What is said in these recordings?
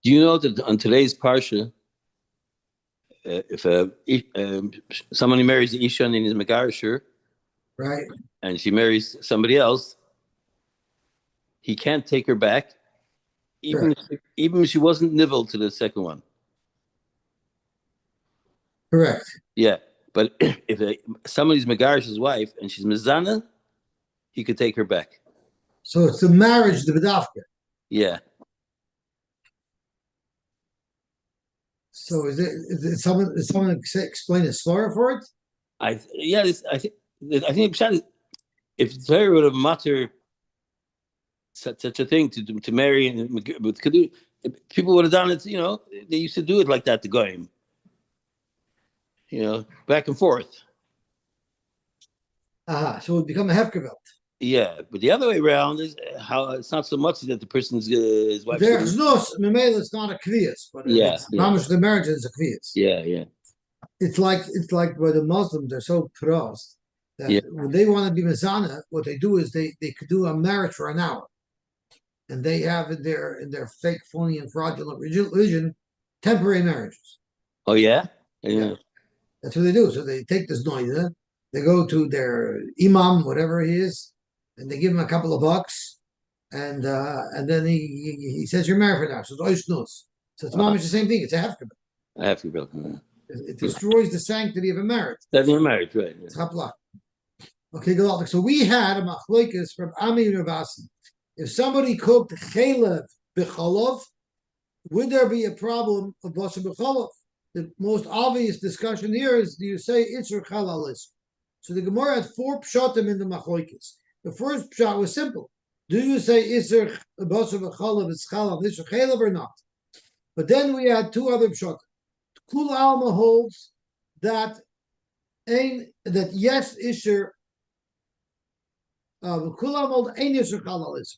Do you know that on today's parsha, if somebody marries an Isha and is Megarisher, right? and she marries somebody else, he can't take her back, even if she wasn't nivel to the second one. Correct. Yeah, but if somebody's Megarish's wife and she's Mizana, he could take her back. So it's the marriage, the B'davka. Yeah. So is someone explain a svara for it? I think if Torah would have matter such a thing to marry with Kedu, people would have done it. You know, they used to do it like that to Goyim. You know, back and forth. So it would become a hefker belt. Yeah, but the other way around is how it's not so much that the person's his wife. There's no memela. It's not a kviyas, but how much the marriage is a kviyas. Yeah. It's like where the Muslims are so pros that when they want to be mezana, what they do is they could do a marriage for an hour, and they have in their fake, phony, and fraudulent religion temporary marriages. Oh yeah. That's what they do. So they take this noida, they go to their imam, whatever he is, and they give him a couple of bucks, and then he says you're married for now. So it's oishnus. So it's mamish the same thing. It's a hefker. It destroys the sanctity of a marriage. That's a marriage, right? It's hapla. Okay, Galactic. So we had a machlokes from Ami Ravasi. If somebody cooked chalev b'cholov, would there be a problem of basar b'cholov? The most obvious discussion here is: do you say itzer chalalis? So the Gemara had 4 pshatim in the machlokes. The first pshat was simple: do you say itzer basar b'cholov is chalav itzer chalev or not? But then we had 2 other pshatim. Kul Alma holds that yes isher. Kul Alma holds ein isher chalalis.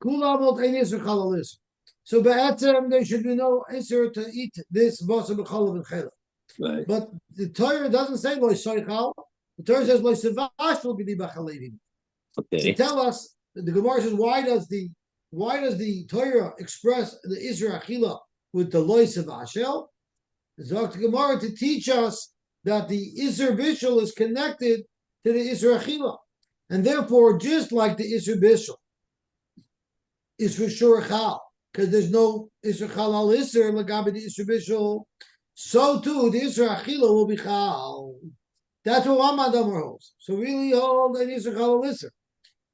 Kul Alma holds ein isher chalalis. So be'etzem there should be no isher to eat this basar b'chalav and chalav. Right. But the Torah doesn't say lo soichal. The Torah says lo sevash will be b'chalavim. Okay. To tell us, the Gemara says why does the Torah express the isher achila with the lo sevashel? Zok Gemara to teach us that the Isser Bishul is connected to the Isser Achila. And therefore, just like the Isser Bishul is for sure Chal, because there's no Isser Chal al Isser, Lagabi the Isser Bishul, so too the Isser Achila will be Chal. That's what one Madamar holds. So really hold an Isser Chal al Isser.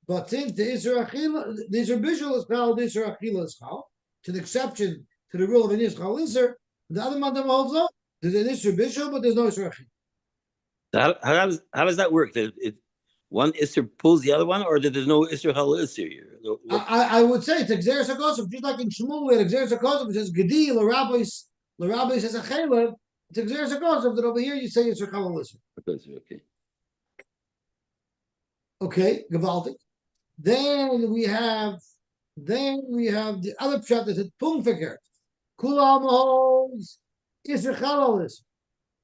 But since the Isser Achila, the Isser Bishul is Chal, the Isser Achila is Chal, to the exception to the rule of an Isser Chal Isser, the other Madam holds up. There's an Isser Bishul, but there's no Isser Achila. How does that work? One Isser pulls the other one, or there's no Isser Hal Isser here? I would say it's Exer Sakosov, just like in Shmuel, we had Exer Sakosov, it says Gedi, L'Rabbi says a Chalev, it's Exer Sakosov, that over here you say Isser Hal Isser. Okay. Okay, Gavaldik. Then we have the other pshat that said Pung Fikert. Kulam holds Isser Chalalis.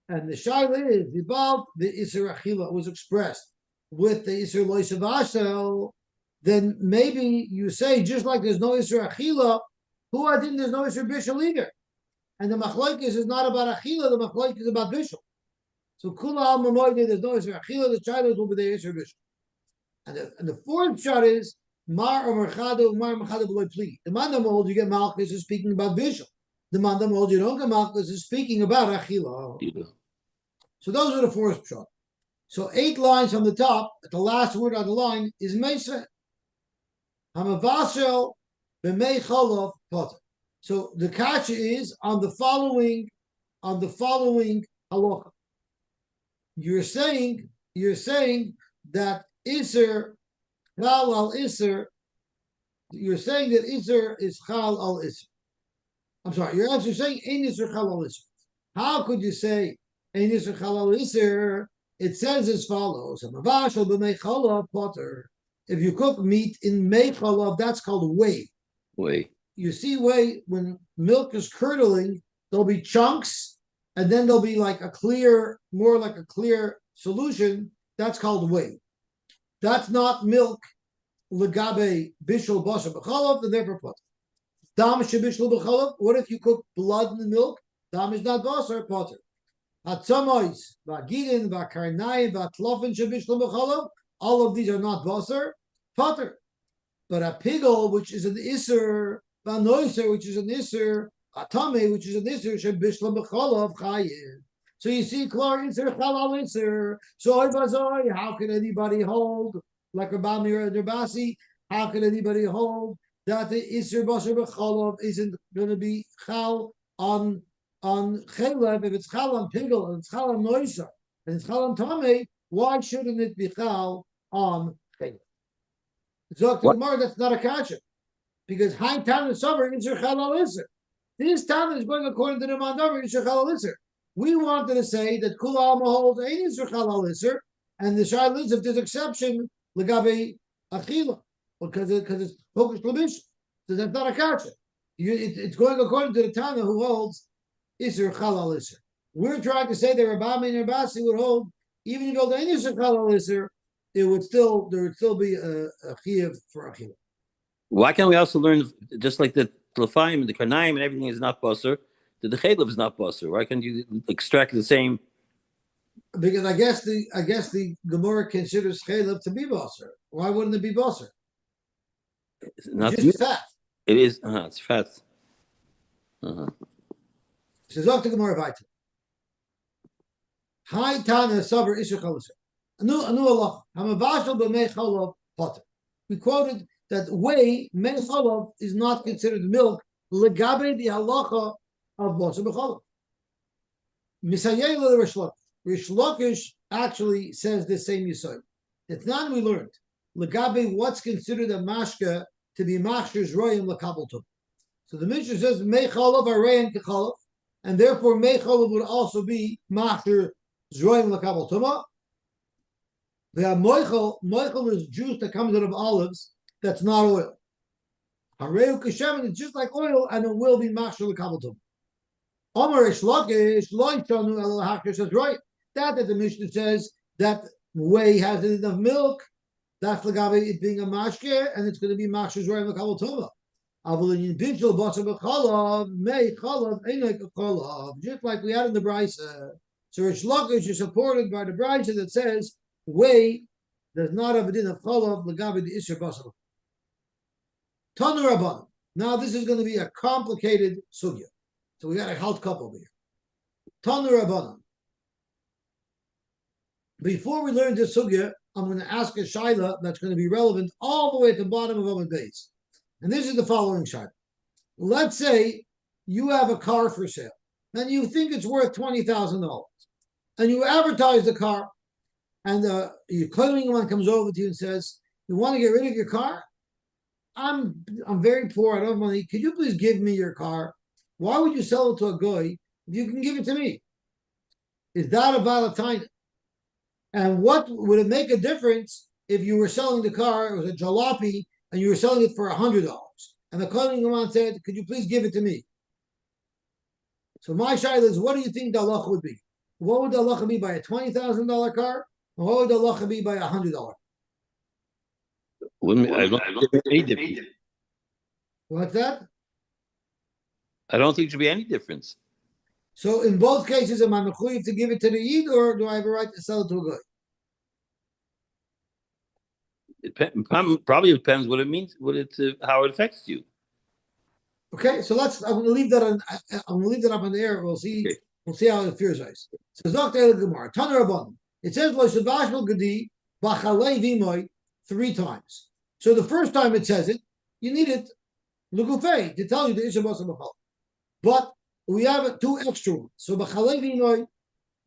And the Shaila is about the Isser Achila was expressed with the Isser Loisav Ashel, then maybe you say, just like there's no Isser Achila, who I think there's no Isser Bishul either. And the Machlaikis is not about Achila, the Machlaikis is about Bishul. So Kula al Mamoide, there's no Isser Achila, the Shaila will be the Isser Bishul. And the fourth shot is Mar or Merchado, Mar Merchado Beloy Pli. The Mandam holds you get Malchus is speaking about Bishul. The Mandam holds you don't get Malchus is speaking about Achila. So those are the fourth pshat. So 8 lines from the top, the last word on the line is Mesa. Hamavashel b'mei cholov potter. So the kasha is on the following halacha. You're saying that Isser Chal al Isser. You're saying that Isser is Chal al Isser. I'm sorry. You're actually saying Ein Isser Chal al Isser. How could you say Ein Isser Chal al Isser? It says as follows: Hamavashel b'mei cholov potter. If you cook meat in mei cholov, that's called whey. Whey. You see whey, when milk is curdling, there'll be chunks, and then there'll be like more like a clear solution. That's called whey. That's not milk, legabe bishul basar b'cholov, and therefore potter. Dam shebishlu b'chalav. What if you cook blood in the milk? Dam is not basar, potter. Hatzamois, v'agidin, v'karnayim, v'atlofin shebishlu b'chalav. All of these are not basar, potter. But a pigel, which is an iser, v'anoiser, which is an iser, a tame, which is an iser, shebishlu b'chalav chayiv. So you see, Klor Isser, Chalal Isser. So how can anybody hold, like Rabbi Meir and Rabasi, how can anybody hold that the Isser Basar B'Chalav isn't going to be Chal on Chalev? If it's Chal on Pigel, and it's Chal on Noisa, and it's Chal on Tameh, why shouldn't it be Chal on Chalev? So to Gemara, that's not a kasha. Because High Town and Summer, Isser Chalal Isser. This town is going according to the Mandavar, Isser Chalal Isser. We wanted to say that Kula Alma holds Ein Isser Chalal Isser, and the Shaila is if there's exception Legabe Achila, because it's Hokish Labish. So that's not a kasha. It's going according to the Tana who holds Isser Chalal Isser. We're trying to say that Rabbi and Rabasi would hold, even if you hold Ein Isser Chalal Isser, there would still be a chiyuv for Achila. Why can't we also learn just like the Tlafayim and the Karnaim and everything is not basar? The Chaylev is not basar. Why can't you extract the same? Because I guess the Gemara considers Chaylev to be basar. Why wouldn't it be basar? It's not just fat. It is. It's fat. Says off to Gemara Vayta. High Tana Saber Isher Chalaser. Anu Allah. Hamavashal b'mei chalav potter. We quoted that whey mei chalav is not considered milk. Legabe the halacha of basar b'chalav. Misayel the Rish Lakish. Rish Lakish actually says the same yisod. It's not we learned. Legabe what's considered a mashka to be mashker's royim lekabel tum. So the Mishnah says mei chalav arein kechalav, and therefore mei chalav would also be mashker's royim lekabel tumah. The moichel is juice that comes out of olives that's not oil. Hareu kashem is just like oil, and it will be mashker lekabel tumah. Omer Rish Lakish lo yishanu el hachker says right. That the Mishnah says that whey has enough milk. That's legabe it being a mashke, and it's going to be mashker's royim lekabel tumah. Just like we had in the Brisa. So Rish Lakish is supported by the Brisa that says whey does not have a din of chalav legabe the isser basar. Tanu Rabbanan. Now this is going to be a complicated sugya. So we got a halt couple here. Tanu Rabbanan. Before we learn this sugya, I'm going to ask a shaila that's going to be relevant all the way at the bottom of Amud Beis. And this is the following shaila. Let's say you have a car for sale, and you think it's worth $20,000, and you advertise the car, and your clothing one comes over to you and says, "You want to get rid of your car? I'm very poor. I don't have money. Could you please give me your car? Why would you sell it to a guy if you can give it to me?" Is that a valentine? And what would it make a difference if you were selling the car? It was a jalopy, and you were selling it for $100, and the clothing man said, "Could you please give it to me?" So my shaila is, what do you think the halacha would be? What would the halacha be by a $20,000 car? And what would the halacha be by $100? I don't think there should be any difference. What's that? I don't think there should be any difference. So in both cases, am I mechuyev to give it to the Yid, or do I have a right to sell it to a guy? Probably depends what it means, how it affects you. Okay, so I'm going to leave that on. I'm going to leave that up in the air. We'll see. Okay. We'll see how it feels. So Dr. Gemara, Taner Rabbanan. It says lo shabashel gedi b'chalei v'imoy 3 times. So the first time it says it, you need it l'gufei to tell you the isha basar b'chalav. But we have 2 extra ones. So b'chalei v'imoy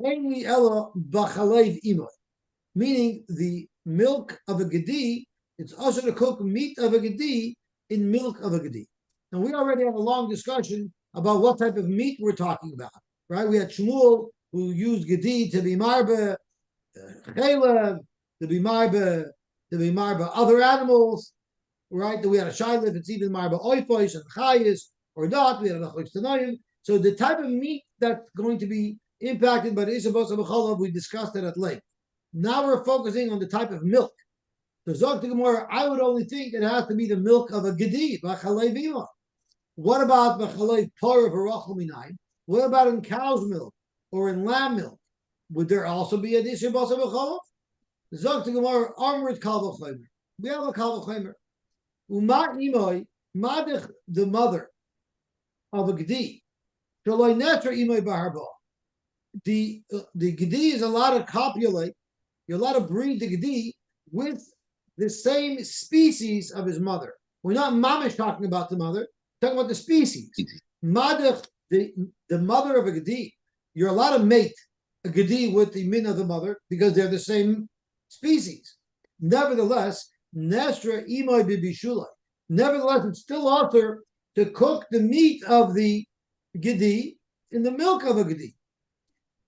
only ella b'chalei v'imoy, meaning the milk of a gedi. It's also to cook meat of a gedi in milk of a gedi. And we already had a long discussion about what type of meat we're talking about, right? We had Shmuel who used gedi to be marba chaylev, to be marba other animals, right? We had a shaila if it's even marba oifos and chayis or not. We had a chayis. So the type of meat that's going to be impacted by the isha basar b'chalav, we discussed it at length. Now we're focusing on the type of milk. So Zok the Gemara, I would only think it has to be the milk of a gedi, b'chalei v'imah. What about b'chalei parah v'rachel minayin? What about in cow's milk or in lamb milk? Would there also be a disher basa b'chalav? Zok to Gemara armored kal v'chomer. We have a kal v'chomer. Umat imoy madich the mother of a gedi. Shaloi netra imoy b'harba. The gedi is allowed to copulate. You're allowed to breed the gedi with the same species of his mother. We're not mamish talking about the mother. We're talking about the species. Madich, the mother of a gedi. You're allowed to mate a gedi with the min of the mother because they're the same species. Nevertheless, nestra imoy bibishulai. Nevertheless, it's still author to cook the meat of the gedi in the milk of a gedi.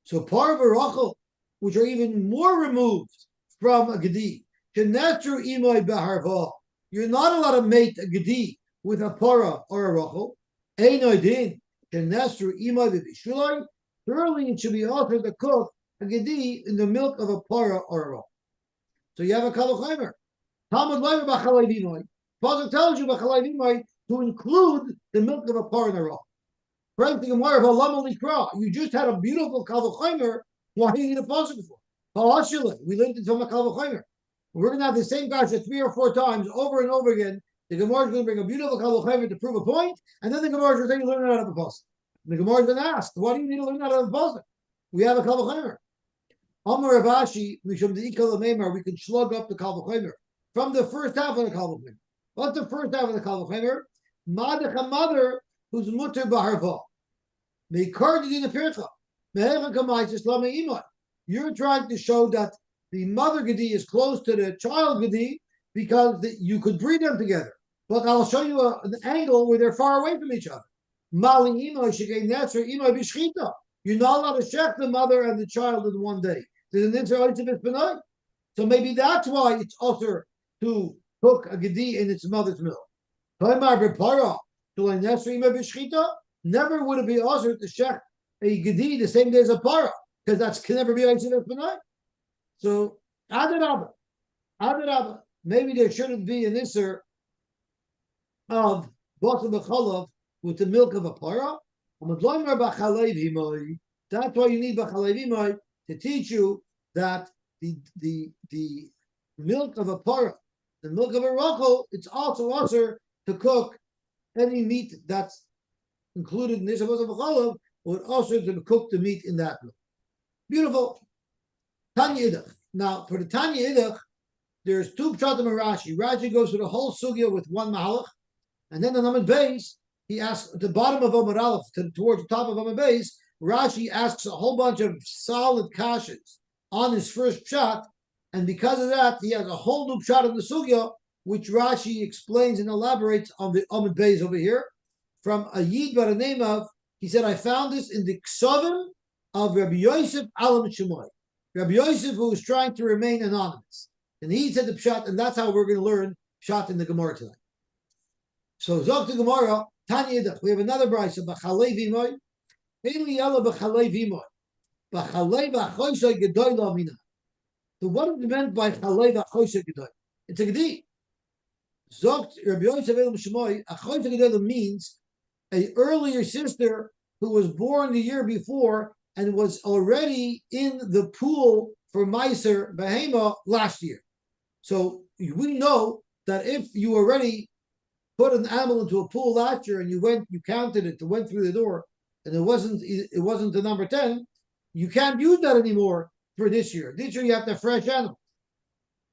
So par v'rachel, which are even more removed from a gedi, kenetru imoy beharva. You're not allowed to mate a gedi with a para or a rachel. Einoy din kenetru imoy bibishulai. Surely it should be altered to cook a gedi in the milk of a para or a rachel. So you have a kalochaimer. Talmud leimer b'chalei v'imoy. Pasuk tells you b'chalei v'imoy to include the milk of a para and a rachel. Frank the Gemara of Alam Likra. You just had a beautiful kalochaimer. Why do you need a pasuk for? We learned it from a kalochaimer. We're going to have the same kasha 3 or 4 times over and over again. The Gemara is going to bring a beautiful kalochaimer to prove a point, and then the Gemara is going to say you learn it out of the pasuk. The Gemara is going to ask, why do you need to learn out of the pasuk? We have a kalochaimer. Amar Ravashi, Mishum Deikal Meimar, we can slug up the kalochaimer from the first half of the kalochaimer. What's the first half of the kalochaimer? Madach, a mother who's mutter b'harva. You're trying to show that the mother gedi is close to the child gedi because you could breed them together. But I'll show you an angle where they're far away from each other. You're not allowed to shech the mother and the child in one day. So maybe that's why it's usher to cook a gedi in its mother's milk. Never would it be usher to shech a gedi the same day as a para, because that can never be Yosy Simon. So Adarabba, maybe there shouldn't be an isser of basa b'chalav with the milk of a para. That's why you need b'chalei v'imoy to teach you that the milk of a para, the milk of a rachel, it's also usher to cook any meat that's included in this basa b'chalav, or also to cook the meat in that milk. Beautiful. Tanya Idach. Now, for the Tanya Idach, there's 2 pshatim in Rashi. Rashi goes through the whole sugya with 1 mahalach, and then the Amud Beis, he asks at the bottom of Amud Aleph towards the top of Amud Beis, Rashi asks a whole bunch of solid kashas on his first pshat, and because of that, he has a whole new pshat in the sugya, which Rashi explains and elaborates on the Amud Beis over here, from a yid by the name of, he said, I found this in the Ksovim of Rabbi Yosef Alam Shemoy. Rabbi Yosef, who was trying to remain anonymous. And he said the pshat, and that's how we're going to learn pshat in the Gemara tonight. So, Zok the Gemara, Tanya Yidach, we have another brayso, B'chalei v'imoy, Eli Yella B'chalei v'imoy, B'chalei v'achoysay gedoy lo mina. So what is meant by Chalei v'achoysay gedoy? It's a gedi. Zok Rabbi Yosef Alam Shemoy, achoysay gedoy means an earlier sister who was born the year before and was already in the pool for Meiser Behema last year. So we know that if you already put an animal into a pool last year and you counted it, went through the door, and it wasn't the number 10, you can't use that anymore for this year. This year you have to have fresh animals.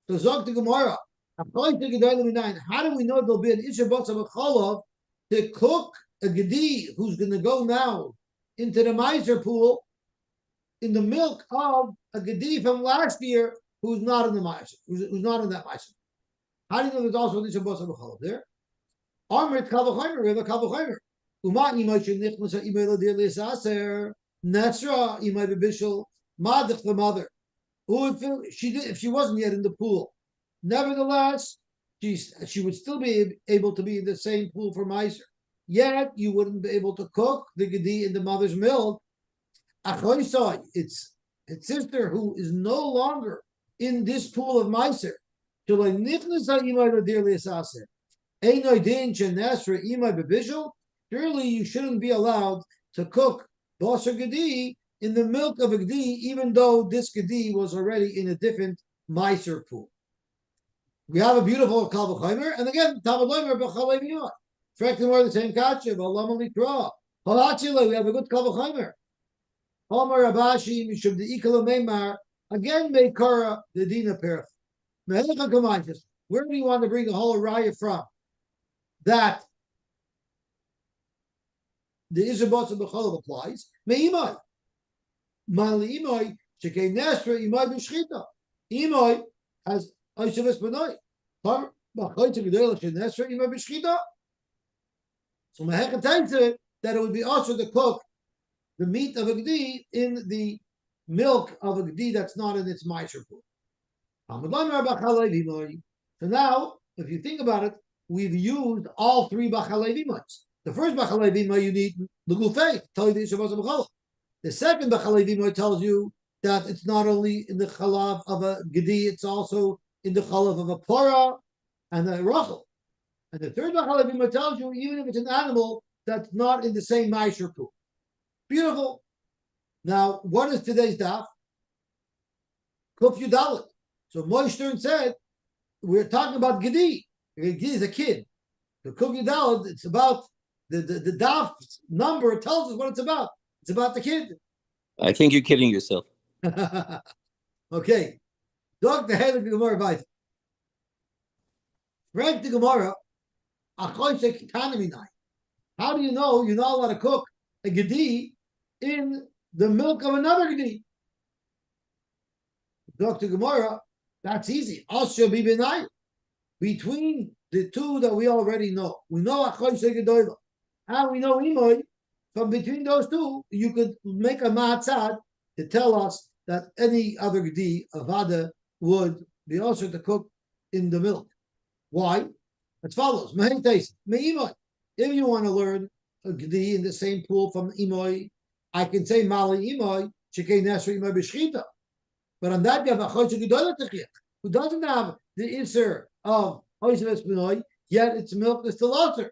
So Zog to Gemara, how do we know there'll be an Isha B'Tzav B'Chalav to cook a gedi who's going to go now into the Meiser pool in the milk of a gedi from last year who's not in the Meiser, who's not in that Meiser? How do you know there's also an Isha B'Tzav B'Chalav there? Armored Kavachimer, we have a Kavachimer. Umat Imay Shenichmas Imay Ladir Lisaser Netzra Imay Bebishal Madich the mother. If she wasn't yet in the pool, nevertheless, she would still be able to be in the same pool for Meiser. Yet you wouldn't be able to cook the gedi in the mother's milk. Achoisai, it's its sister who is no longer in this pool of Meiser. surely you shouldn't be allowed to cook basar gedi in the milk of a gedi, even though this gedi was already in a different meiser pool. We have a beautiful kal v'chomer, and again, Talmud Lomer b'chalei v'yot. Correct more the same kacha, but lama likra. Halachile, we have a good kal v'chomer. Homer Abashi mishum the ikalo meimar again meikara the dina perach. Where do you want to bring the whole raya from? That the Isabot of Bechol applies. Meimai. Mali imai shekei nesra imai b'shchita. Imai has Aishavas Benoi. So Mahechan tells it that it would be also to cook the meat of a gedi in the milk of a gedi that's not in its meiser pool. So now, if you think about it, we've used all three bachalei vimois. The first bachalei vimoy you need the gufay, tell you the Yishavas B'chala. The second bachalei vimoy tells you that it's not only in the chalav of a gedi, it's also in the chalav of a pora and a rachel. And the third bachal v'ima tells you even if it's an animal that's not in the same meiser pool. Beautiful. Now, what is today's daf? Kuf Yudalit. So Moshe Stern said we're talking about gedi. Gedi is a kid. The Kuf Yudalit, it's about the daf number tells us what it's about. It's about the kid. I think you're kidding yourself. Okay. Dr. Haley Gemara Vayt. Frank the Gemara, how do you know you're not allowed to cook a gedi in the milk of another gedi? Dr. Gemara, that's easy. Also be benayim. Between the two that we already know. We know Achoy Gedoyla. And we know Imoy. From between those two, you could make a matzad to tell us that any other gedi avada would be also to cook in the milk. Why? As follows. If you want to learn a gedi in the same pool from imoy, I can say mali imoy shekei nesra imoy b'shchita. But on that you have a chodesh gedolah techiyah, who doesn't have the iser of oisves b'noy, yet its milk is still also.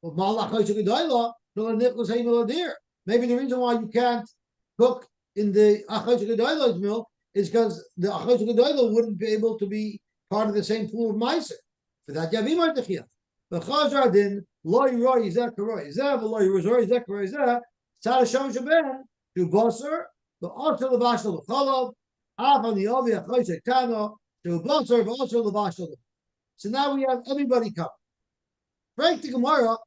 Well, malach chodesh gedolah nicholas hayim. Maybe the reason why you can't cook in the chodesh gedolah's milk is because the chodesh gedolah wouldn't be able to be part of the same pool of meiser. For that, Yavimar Techiyah. The Chazar din loy roy zeh karoy zeh v'loy roy zeh karoy zeh tzad Hashem sheben to basar but also levashal l'chalav af on the ovi achoyzek tano to basar but also levashal. So now we have everybody covered. Frank the Gemara.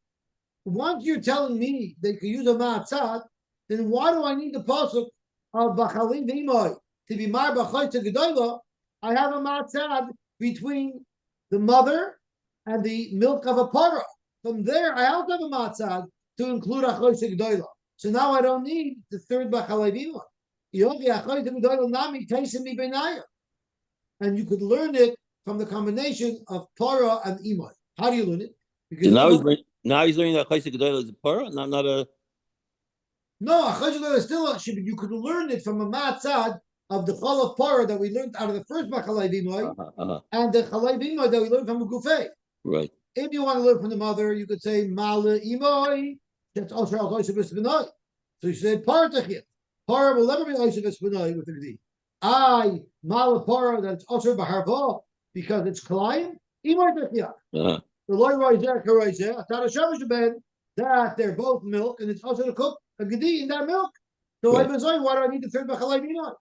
Once you're telling me they could use a ma'atzad, then why do I need the pasuk of b'chalim v'imoy to be mar b'choyzek gedolah? I have a ma'atzad between the mother and the milk of a parah. From there, I also have a matzad to include achoyse gedolah. So now I don't need the third bachalei v'imoy. And you could learn it from the combination of parah and imoy. How do you learn it? Because so now he's learning that achoyse gedolah is a parah, not a. No, achoyse gedolah still should be. You could learn it from a matzad of the chol of parah that we learned out of the first bachalei v'imoy, and the chalei v'imoy that we learned from a gufay. Right. If you want to learn from the mother, you could say mala imoy. That's also oishes b'noy. So you say parah techiyah. Parah will never be oishes b'noy with the gedi. I mala parah that's also b'harva because it's kalayim imoy techiyah. The loy roy zeh karoy zeh atad Hashem sheben that they're both milk and it's also to cook a gedi in that milk. So why do I need the third b'chalei v'imoy?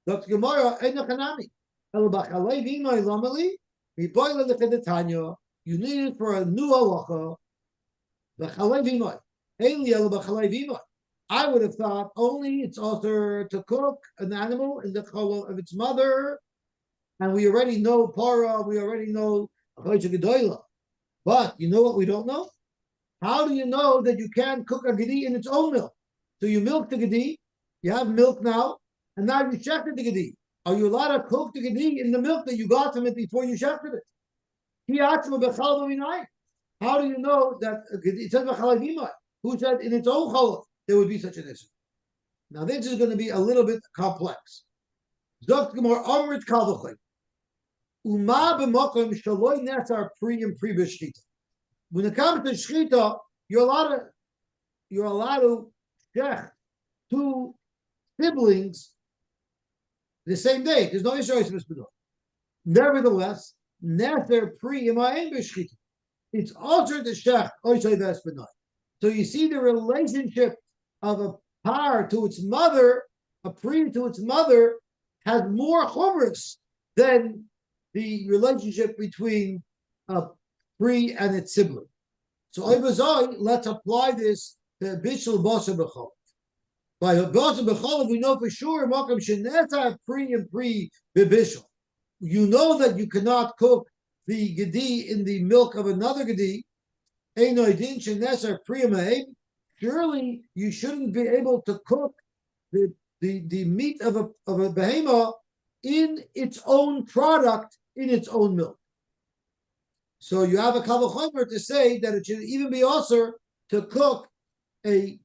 Dr. Gemara, you need it for a new halacha. I would have thought only it's also to cook an animal in the challah of its mother, and we already know para, we already know gedolah. But you know what we don't know? How do you know that you can cook a gedi in its own milk? So you milk the gedi, you have milk now, and now you shechted the gedi. Are you allowed to cook the gedi in the milk that you got from it before you shechted it? How do you know that it says who said in its own challah there would be such an issue? Now this is going to be a little bit complex. When it comes to shchita, you're allowed to shech two siblings the same day. There's no Yisrael B'Sbedor. Nevertheless, Nether Pri Imayin B'Shchita. It's altered the shech Yisrael B'Sbedor. So you see the relationship of a par to its mother, a Pri to its mother, has more chumrus than the relationship between a Pri and its sibling. So let's apply this to Bishul Basa B'Chol. By Basa B'Chol, we know for sure Makam Sheneta Pri and Pri B'Bishul. You know that you cannot cook the gedi in the milk of another gedi. Einoidin Shenesa Pri Ma'im. Surely you shouldn't be able to cook the meat of a behema in its own product, in its own milk. So you have a kavachomer to say that it should even be also to cook a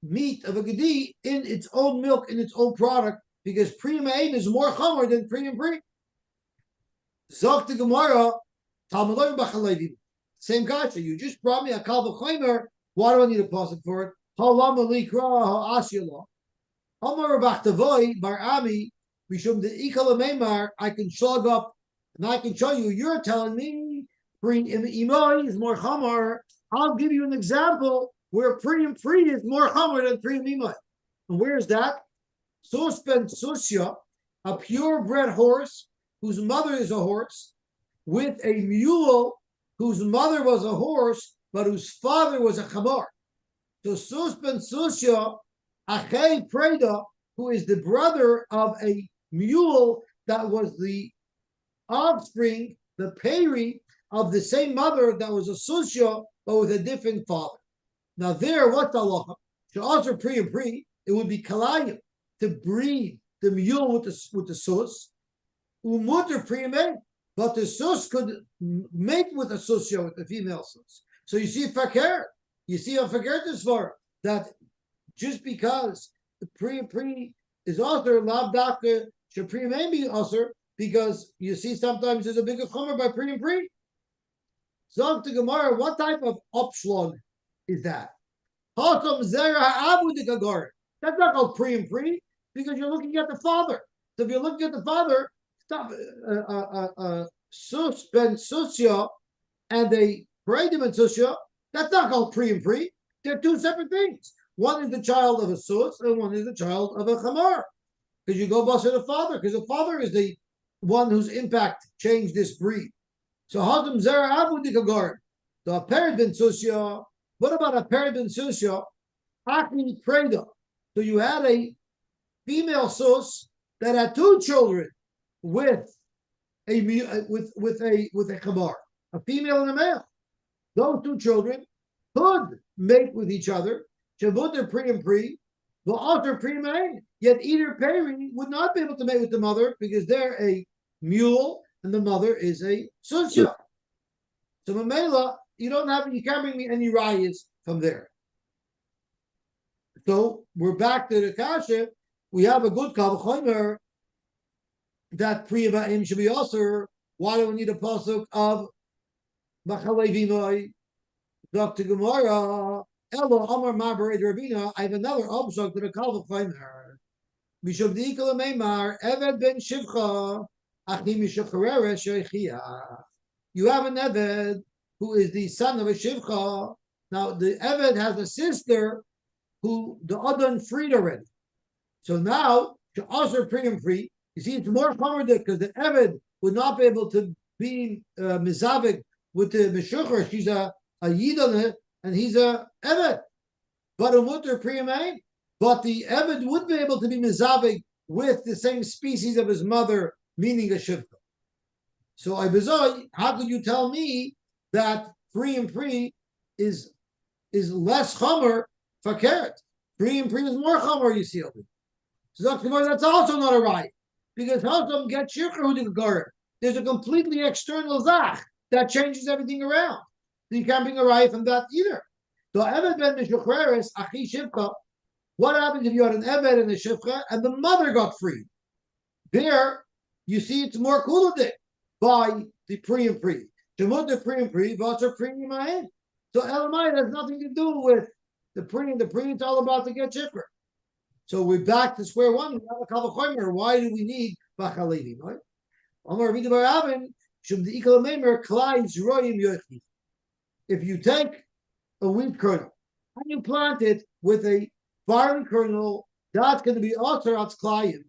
meat of a gedi in its own milk, in its own product, because pri ma'in is more chomer than pri and pri. Zok the Gemara, Talmud b'chalayvim. Same gotcha. You just brought me a kavachomer. Why do I need a pasuk for it? Halam alikra ha'asyala. Amar Bachtavoy Bar Ami Mishum the Ikala Meimar. I can slug up and I can show you. You're telling me Pri Imoi is more Chamar. I'll give you an example where Pri and Pri is more Chamar than Pri and Imoi. And where is that? Suspen Susya, a purebred horse whose mother is a horse, with a mule whose mother was a horse, but whose father was a Chamar. So Suspen Susya, Achei Preda, who is the brother of a mule that was the offspring, the peri of the same mother that was a susya, but with a different father. Now there, what's the halacha? So also pri and pri, it would be kalayim to breed the mule with the sus, umuter pri and mate, but the sus could mate with a susya, with the female sus. So you see fakir, you see a fakir this far that just because the pri and pri is also lav dafka shapri may be also, because you see sometimes there's a bigger chomer by pri and pri. Zog to Gemara, what type of upslug is that? That's not called pri and pri, because you're looking at the father. So if you're looking at the father, stop sus ben susya and a predim and susya, that's not called pri and pri. They're two separate things. One is the child of a sus, and one is the child of a chamar. Because you go bust the father, because the father is the one whose impact changed this breed. So Hadam Zera Abu Dikagar, the Perid ben Susya. What about a Perid ben Susya? Akni Preda. So you had a female sus that had two children with a chamar, a female and a male. Those two children could mate with each other. Shavuter pri and pri, the alter pri main. Yet either peri would not be able to mate with the mother because they're a mule and the mother is a susya. So Mamela, you can't bring me any rayas from there. So we're back to the kasha. We have a good kavachomer that pri va'im should be also. Why do we need a pasuk of Machalevimoi? Dr. Gemara, Elo Amar Maber Rabina. I have another obsuk to the kavachomer. Mishum diikol meimar Eved ben Shivcha. You have an Eved who is the son of a Shivcha. Now the Eved has a sister who the Adon freed already. So now to also pri and pri, you see it's more common because the Eved would not be able to be mizavik with the Meshucher. She's a Yidon and he's a Eved. But a mutter pri and but the Eved would be able to be mizavik with the same species of his mother, meaning a shivka. So how could you tell me that pri and pri is less chomer for carrot? Pri and pri is more chomer, you see. So that's also not a right, because Hasam gets shircher. There's a completely external zach that changes everything around. So you can't bring a right from that either. So Eved ben Meshucheres achi shivka. What happens if you had an Eved and a shivka and the mother got freed? There, you see, it's more kuladik by the pri and pri. The pri and pri, v'atzer pri imahen. So Elamai has nothing to do with the pre. The pre is all about to get chipper. So we're back to square one. We have a kavachomer. Why do we need bachalevi? Right? If you take a wheat kernel and you plant it with a barley kernel, that's going to be also klayim.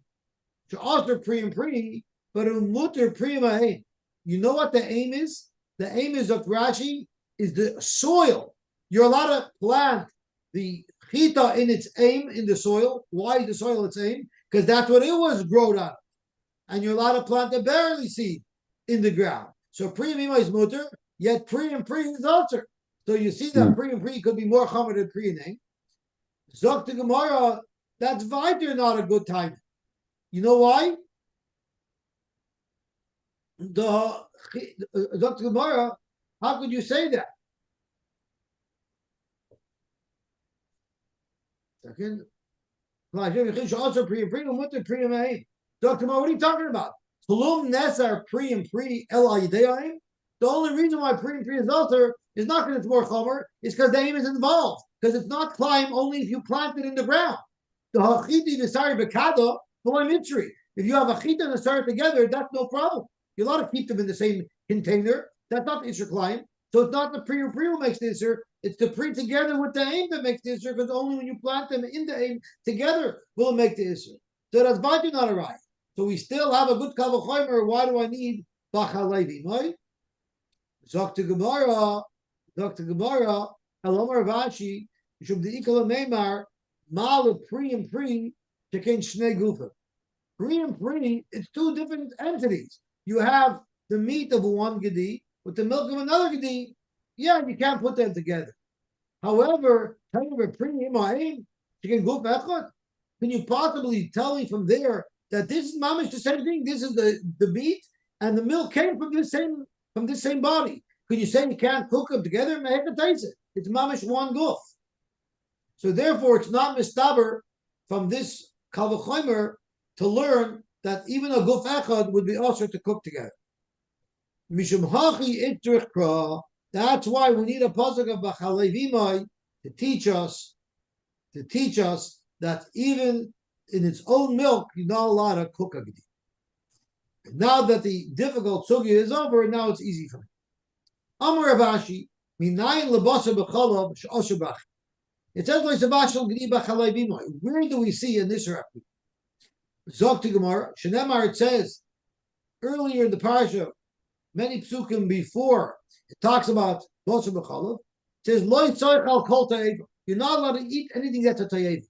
So also pre and pre, but mutter pre. You know what the aim is? The aim is of Rashi is the soil. You're allowed to plant the chita in its aim in the soil. Why the soil its aim? Because that's what it was grown out of. And you're allowed to plant the barley seed in the ground. So pre and is mutter, yet pre and pre is alter. So you see that pre and pre could be more chomer than pre and aim. Zok to Gemara, that's weiter not a good time. You know why? Dr. Gemara, how could you say that? Second, also pre and pre, pre and Dr. Gemara, what are you talking about? Tulum Nesar pre and pre El Ayideim. The only reason why pre and pre is alter is not because it's more chomer, it's because the aim is involved. Because it's not climb only if you plant it in the ground. The hachiti nesari bekado mitri. If you have a chita and a sar together, that's no problem. You're allowed to keep them in the same container. That's not the Isser climb. So it's not the pre or pre who makes the Isser. It's the pre together with the aim that makes the Isser, because only when you plant them in the aim together will it make the Isser. So that's Baitu not arrive. So we still have a good Kavachomer. Why do I need Bachalevi? Right? Dr. Gemara, Alomar Vashi, Shub the Ikala Meimar, Mal pre and pre, Tekin Shnei Gufa. Pre and pre, it's two different entities. You have the meat of one gedi with the milk of another gedi. Yeah, you can't put them together. However, can you possibly tell me from there that this is mamish the same thing? This is the meat and the milk came from this same body. Could you say you can't cook them together? It's mamish one goof. So therefore, it's not mistaber from this kavachomer to learn that even a guf echad would be also to cook together. Mishum hachi itrichra. That's why we need a pasuk of b'chalevimai to teach us that even in its own milk, you're not allowed to cook a gedi. Now that the difficult sugi is over, now it's easy for me. Amar Ravashi, minayin lebasa b'chalav she'osher. It says like Sebashal gedi b'chalevimai. Where do we see in this reference? Zok to Gemara, Shenemar, it says earlier in the parsha, many psukim before it talks about Bosher B'chalav, it says Lo Yitzayich al Kol Ta'eva. You're not allowed to eat anything that's a Ta'eva.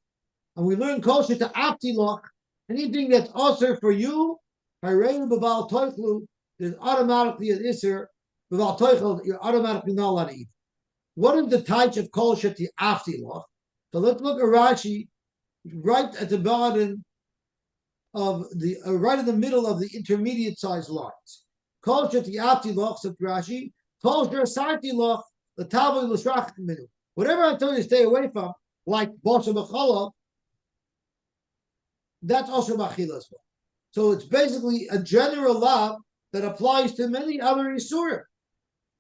And we learn kosher to Apti Loch, anything that's also for you, Hareinu B'val Toichlu, there's automatically an Isser, B'val Toichlu, you're automatically not allowed to eat. What is the type of kosher to Apti Loch? So let's look at Rashi, right at the bottom of the right in the middle of the intermediate sized lines. Kosher ti'ati loch said Rashi. Kosher sarti loch the tavli l'shrach minu. Whatever I tell you to stay away from, like bosher b'chala, that's also b'achila as well. So it's basically a general law that applies to many other isurim,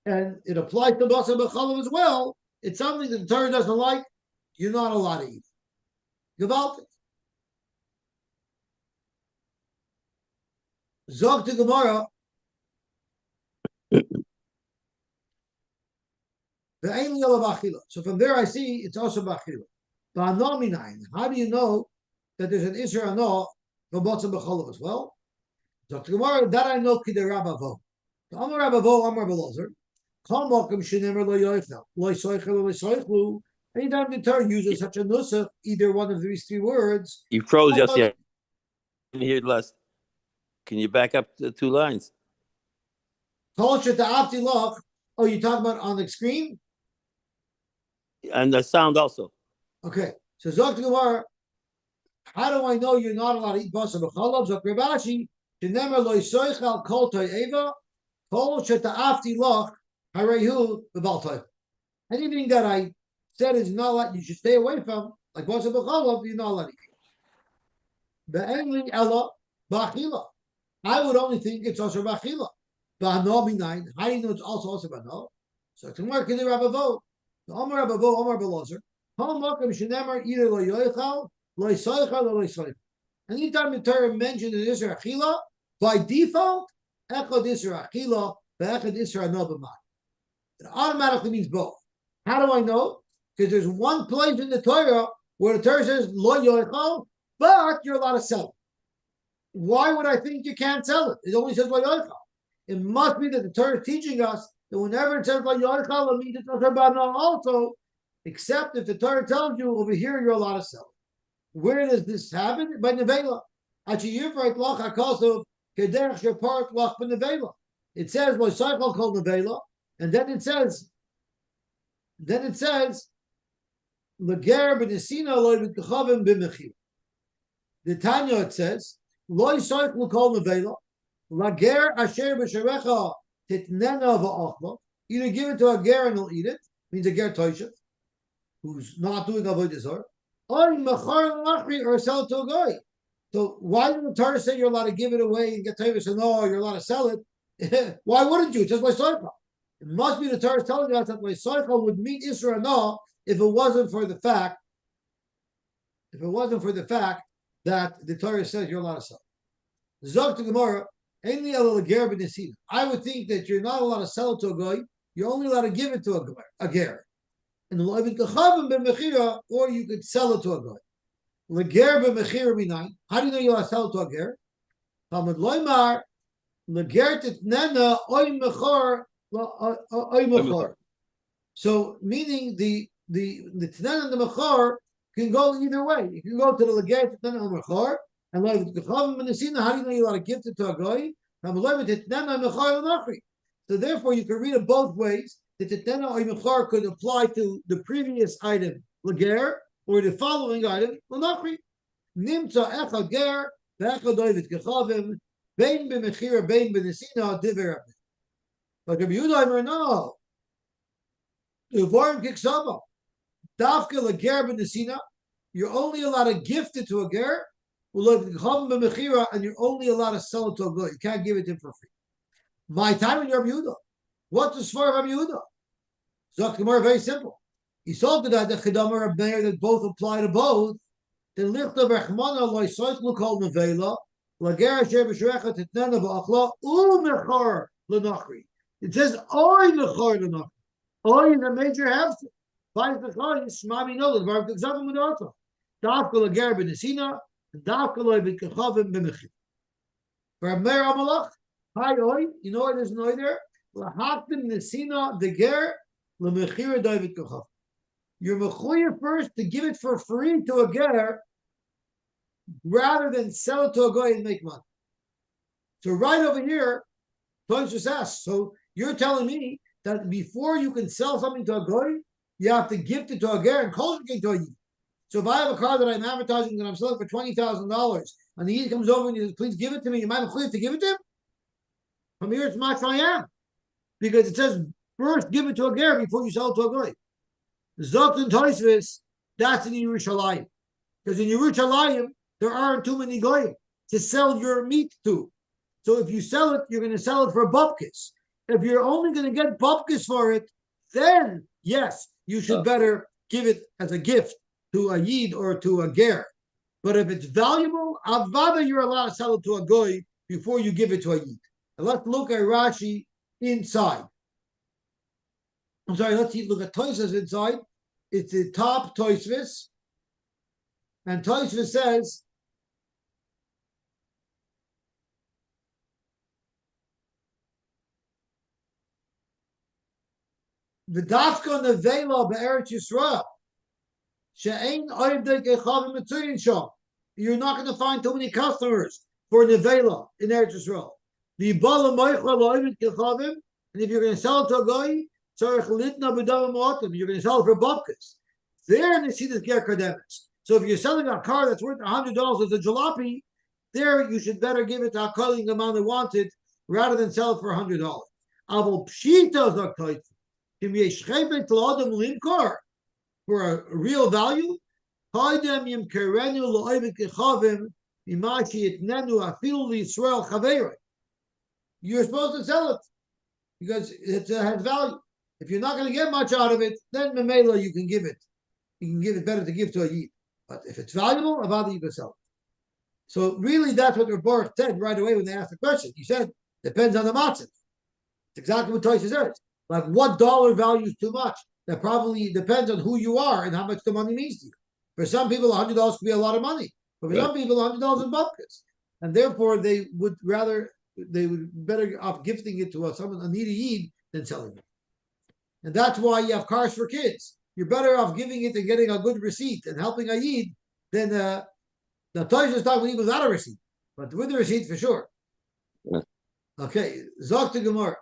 and it applies to bosher b'chala as well. It's something that the Torah doesn't like. You're not allowed to eat. Gewaltig. Zog to Gemara. So from there I see it's also bachila. How do you know that there's an Isra Ano for Botzah B'cholav as well? Zog to Gemara, that I know Kidei Rabavo. Amar Rabavo, Amar Belozer. Kol Mokum Shenemer Lo Yoifna. Lo Yisoichel Lo Yisoichlu. Anytime the Torah uses such a nusach, either one of these three words. You froze, Yossi. I didn't hear it last. Can you back up the two lines? Oh, you're talking about on the screen? And the sound also. Okay. So Zok Gemara, how do I know you're not allowed to eat basar b'chalav? Zok Ravashi, shenemer lo yisoichal kol to'eva, kol sheta'afti loch harehu b'bal to'eva. Anything that I said is not allowed, you should stay away from, like basar b'chalav, you're not allowed to eat. Be'enli ella b'achila. I would only think it's also b'achila. Ba'ano b'nayin. How do you know it's also b'ano? So tomorrow can the Rabavo. Omar Abavo, Omar Belozer. Either lo yoichal, lo yisoichal, or lo yisoichal. Anytime the Torah mentions an Isra Achila, by default, Echad Isra Achila, Echad Isra Nobamah. It automatically means both. How do I know? Because there's one place in the Torah where the Torah says lo yoichal, but you're allowed to sell it. Why would I think you can't sell it? It only says lo yoichal. It must be that the Torah is teaching us that whenever it says lo yoichal, it means it's not also, except if the Torah tells you over here you're allowed to sell it. Where does this happen? By nevela. It says lo yoichal called nevela, and then it says. Lager b'nesina loy b'kachavim b'mechir. The Tanya it says loy soichlu kol nevela lager asher b'sherecha titnena v'achla. Either give it to a ger and he'll eat it, means a ger toishet who's not doing avodah zarah, or mechar l'achri, or sell it to a guy. So why did the Torah say you're allowed to give it away and get toivet? So no, you're allowed to sell it. Why wouldn't you? It's just by soichel. It must be the Torah is telling us that by soichel would meet Isra no, if it wasn't for the fact that the Torah says you're allowed to sell. Zog to Gemara, I would think that you're not allowed to sell it to a guy, you're only allowed to give it to a ger. And or you could sell it to a guy. Leger b'mechira minay. How do you know you're allowed to sell it to a ger? Talmud loymar, leger titnena oy mechor. So meaning the tnan and the mechor can go either way. You can go to the leger tnan and mechor, and like the chavim b'nesina. How do you know you're allowed to gift it to a guy? So therefore, you can read it both ways. The titnana or mechor could apply to the previous item leger or the following item l'nachri. Nimtza echad ger ve'echad oivet kechavim bein b'mechira bein b'nesina diver. But Rabbi Yehuda no. Uvarim kiksava. Dafka leger b'nesina. You're only allowed to gift it to a ger. And you're only allowed to sell it to a guy. You can't give it to him for free. My time in Rabbi Yehuda. What's the svar of Rabbi Yehuda? Zok Gemara, very simple. He saw that the Chidamar of Meir that both apply to both. Then lichta b'chmana loy soitlu kol nevela lager asher b'shrecha titnena v'achla u'mechar l'nachri. It says oy mechar l'nachri. Oy is a major hefzer. By the char is shmami nolad v'arv t'gzavim l'nachri. Dafka lager b'nesina. Dafka loy b'kachavim b'mechir. For Meir Amalach, hi oy. You know what is an oy there? Lahaktim nesina deger lemechira David kachav. You're mechuyev first to give it for free to a ger, rather than sell it to a guy and make money. So right over here, Tosh just asked. So you're telling me that before you can sell something to a guy, you have to gift it to a ger and call it to a yid. So if I have a car that I'm advertising that I'm selling for $20,000, and the yid comes over and he says, "Please give it to me," am I mechuyev to give it to him? From here, it's much I am. Because it says first give it to a ger before you sell it to a guy. Zot and Toisvis, that's in Yerushalayim. Because in Yerushalayim, there aren't too many goyim to sell your meat to. So if you sell it, you're going to sell it for bupkis. If you're only going to get bupkis for it, then yes, you should better give it as a gift to a yid or to a ger. But if it's valuable, avada, you're allowed to sell it to a goy before you give it to a yid. And let's look at Rashi inside. I'm sorry, let's look at Tosfos inside. It's the top Tosfos. And Tosfos says, the dafka nevela be'eretz Yisrael. She'ein oivdei kechavim mitzuyin sham. You're not going to find too many customers for nevela in Eretz Yisrael. The bala moicha lo'oived kechavim. And if you're going to sell it to a guy, you're going to sell it for bupkis. There they see this ger kademis. So if you're selling a car that's worth $100 as a jalopy, there you should better give it to a calling amount they wanted rather than sell it for $100. Avol pshita zaktoit. Kim yeshchebet l'adam limkor for a real value. Haidem yimkerenu lo'oived kechavim imashi itnenu afilu Yisrael chaveiroi. You're supposed to sell it because it has value. If you're not going to get much out of it, then memela you can give it. You can give it better to give to a yid. But if it's valuable, avada you can sell it. So really, that's what Rebbe said right away when they asked the question. He said, depends on the matzah. It's exactly what Toys says. Like what dollar value is too much? That probably depends on who you are and how much the money means to you. For some people, $100 could be a lot of money. But for some people, $100 in buckets. And therefore, they would better off gifting it to someone, a needy yid, than selling it. And that's why you have cars for kids. You're better off giving it and getting a good receipt and helping a yid than the Toys is talking when he was out of receipt. But with the receipt, for sure. Yeah. Okay, Zok to Gemara.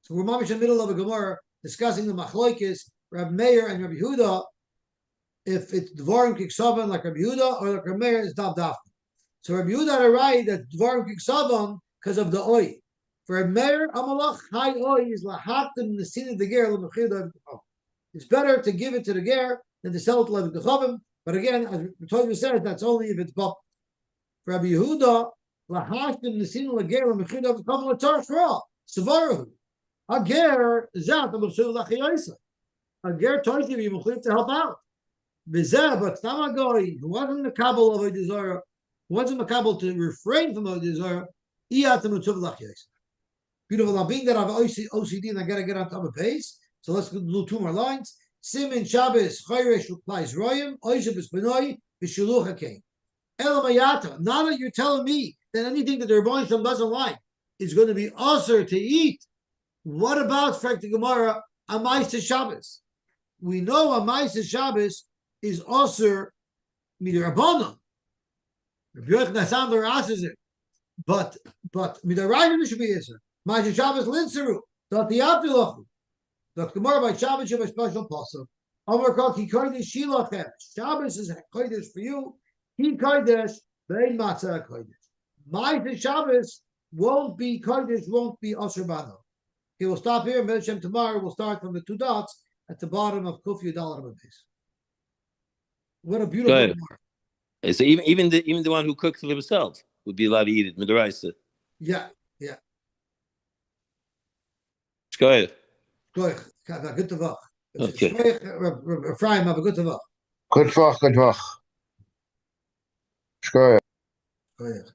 So we're mamish in the middle of a Gemara discussing the Machloikis, Rabbi Meir and Rabbi Yehuda, if it's Dvarim Kiksavan like Rabbi Yehuda or like Rabbi Meir is Dav Dafka. So Rabbi Yehuda had a right that Dvarim Kiksavan because of the Oy. For Rabbi Meir, Amalach, high Oy is Lahatim Nesina the Ger, it's better to give it to the Ger than to sell it to Levik Dechavim. But again, as Torah says, that's only if it's Bop. For Rabbi Yehuda, Lahatim Nesina the Ger, Lemechida Dechavim, Latar Shra, Savarahu. A ger zat a b'shuv lachiyisa. A ger told you mechliv to help out. V'zeh, but Tamagoy, who wasn't the kabel of a desire, wasn't the kabel to refrain from a desire. Iyat a b'shuv lachiyisa. Beautiful. Now, being that I have OCD and I gotta get on top of pace, so let's do two more lines. Simin Shabbos Chayresh replies Royim Oisha B'Spenoi B'Shuluch Hakein. Elamayata. Now that you're telling me that anything that the Rebbeinu Shalom doesn't like is going to be usher to eat. What about Frekta Gemara, Amaisa Shabbos? We know Amaisa Shabbos is also Midrabanan. Rabbi Yochanan Sambar asks it. But Midrabanan should be answered. Amaisa Shabbos Linsaru. Dot the Abdulahu. Dot Gemara by Shabbos, you have a special pasuk. Amar Kol Ki Kodesh Shilachem. Shabbos is Kodesh for you. Ki Kodesh, Bein Matzah Kodesh. Amaisa Shabbos won't be Kodesh, won't be Asher Bano. Okay, we'll stop here. And tomorrow we'll start from the two dots at the bottom of Kuf Yudal base. What a beautiful Gemara. So even the one who cooks it himself would be allowed to eat it. Midaraisa. Yeah. Go ahead. Good tavach. Okay. Ephraim, have a good tavach. Good talk. Go ahead.